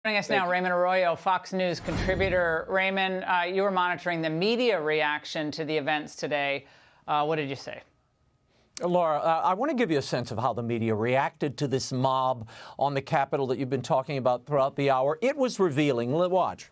Joining us now, Raymond Arroyo, Fox News contributor. Raymond, you were monitoring the media reaction to the events today. What did you say? Laura, I want to give you a sense of how the media reacted to this mob on the Capitol that you've been talking about throughout the hour. It was revealing. Watch.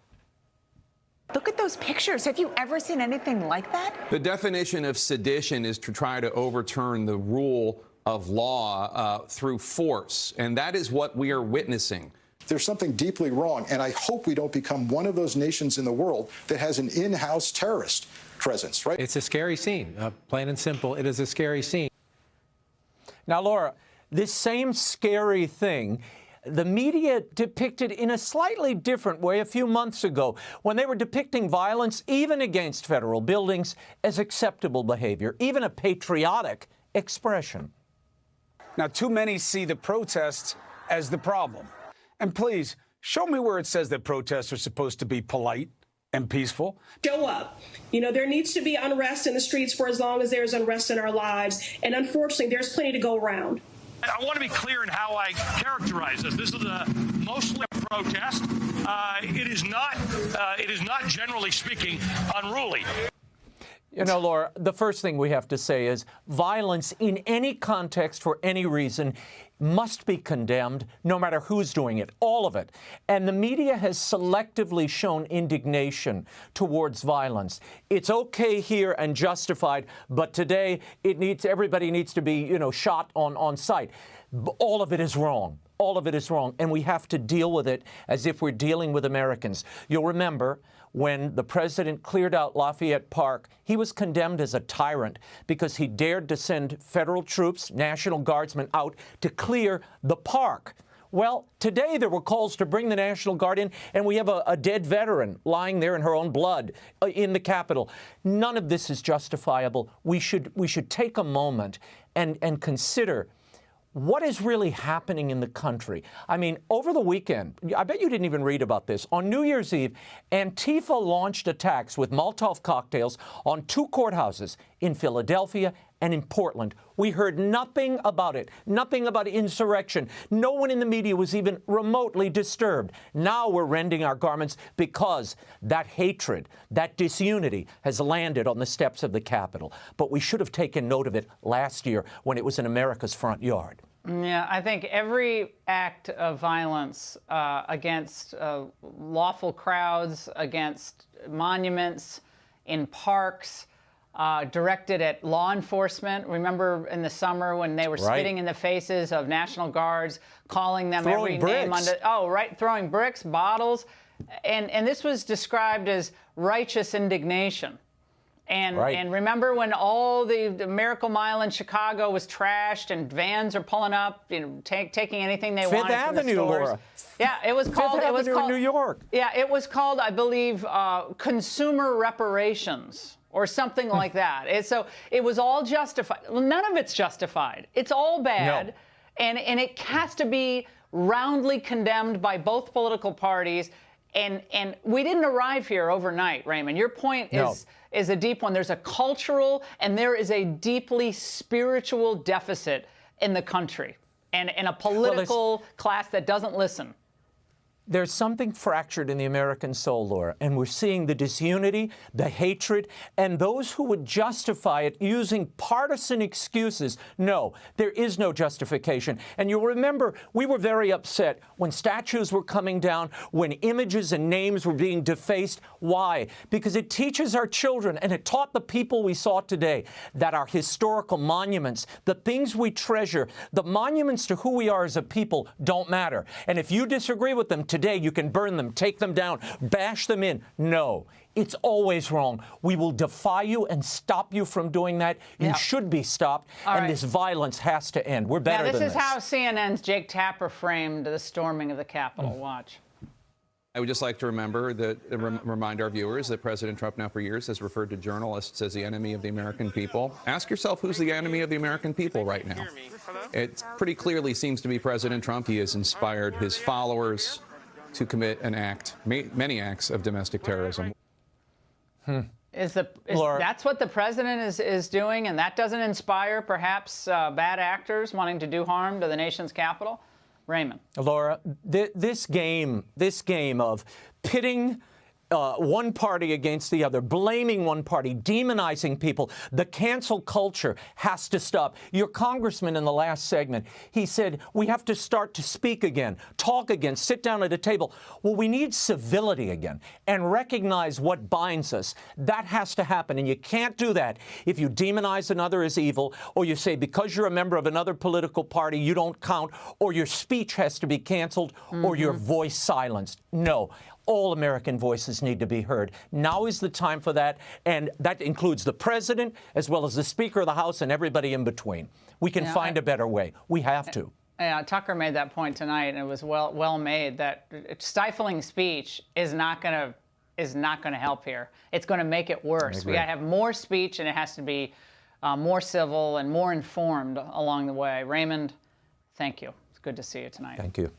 Look at those pictures. Have you ever seen anything like that? The definition of sedition is to try to overturn the rule of law through force, and that is what we are witnessing. There's something deeply wrong, and I hope we don't become one of those nations in the world that has an in-house terrorist presence, right? It's a scary scene, plain and simple. It is a scary scene. Now, Laura, this same scary thing, the media depicted in a slightly different way a few months ago when they were depicting violence, even against federal buildings, as acceptable behavior, even a patriotic expression. Now, too many see the protests as the problem. And please, show me where it says that protests are supposed to be polite and peaceful. Show up. You know, there needs to be unrest in the streets for as long as there's unrest in our lives. And unfortunately, there's plenty to go around. I want to be clear in how I characterize this. This is mostly a protest. It is not, generally speaking, unruly. You know, Laura, the first thing we have to say is violence in any context for any reason must be condemned, no matter who's doing it, all of it. And the media has selectively shown indignation towards violence. It's okay here and justified, but today everybody needs to be, shot on sight. All of it is wrong. All of it is wrong, and we have to deal with it as if we're dealing with Americans. You'll remember when the president cleared out Lafayette Park, he was condemned as a tyrant because he dared to send federal troops, National Guardsmen, out to clear the park. Well, today there were calls to bring the National Guard in, and we have a dead veteran lying there in her own blood in the Capitol. None of this is justifiable. We should take a moment and consider what is really happening in the country. I mean, over the weekend, I bet you didn't even read about this. On New Year's Eve, Antifa launched attacks with Molotov cocktails on 2 courthouses in Philadelphia and in Portland. We heard nothing about it, nothing about insurrection. No one in the media was even remotely disturbed. Now we're rending our garments because that hatred, that disunity has landed on the steps of the Capitol. But we should have taken note of it last year when it was in America's front yard. Yeah, I think every act of violence against lawful crowds, against monuments, in parks, directed at law enforcement. Remember in the summer when they were spitting in the faces of National Guards, calling them throwing every bricks. name throwing bricks, bottles. And this was described as righteous indignation. And remember when all the Miracle Mile in Chicago was trashed and vans are pulling up, taking anything they wanted from the stores. Fifth Avenue, Laura. Yeah, it was called. Fifth Avenue in New York. Yeah, it was called, I believe, consumer reparations or something like that. So it was all justified. Well, none of it's justified. It's all bad, and it has to be roundly condemned by both political parties. And we didn't arrive here overnight, Raymond. Your point is a deep one. There's a cultural and there is a deeply spiritual deficit in the country and a political class that doesn't listen. There's something fractured in the American soul, Laura, and we're seeing the disunity, the hatred, and those who would justify it using partisan excuses. No, there is no justification. And you'll remember we were very upset when statues were coming down, when images and names were being defaced. Why? Because it teaches our children, and it taught the people we saw today, that our historical monuments, the things we treasure, the monuments to who we are as a people don't matter. And if you disagree with them today, you can burn them, take them down, bash them in. No, it's always wrong. We will defy you and stop you from doing that. You should be stopped, and this violence has to end. We're better than this. This is how CNN's Jake Tapper framed the storming of the Capitol. Watch. I would just like to remind our viewers that President Trump now for years has referred to journalists as the enemy of the American people. Ask yourself who's the enemy of the American people right now. It pretty clearly seems to be President Trump. He has inspired his followers to commit many acts of domestic terrorism. That's what the president is doing, and that doesn't inspire perhaps bad actors wanting to do harm to the nation's capital? Raymond. Laura, this game of pitting one party against the other, blaming one party, demonizing people, the cancel culture has to stop. Your congressman in the last segment, he said, we have to start to speak again, talk again, sit down at a table. Well, we need civility again and recognize what binds us. That has to happen, and you can't do that if you demonize another as evil, or you say because you're a member of another political party, you don't count, or your speech has to be canceled, or your voice silenced. No. All American voices need to be heard. Now is the time for that, and that includes the president as well as the Speaker of the House and everybody in between. We can find a better way. We have to. Yeah, Tucker made that point tonight, and it was well made, that stifling speech is not going to help here. It's going to make it worse. We got to have more speech, and it has to be more civil and more informed along the way. Raymond, thank you. It's good to see you tonight. Thank you.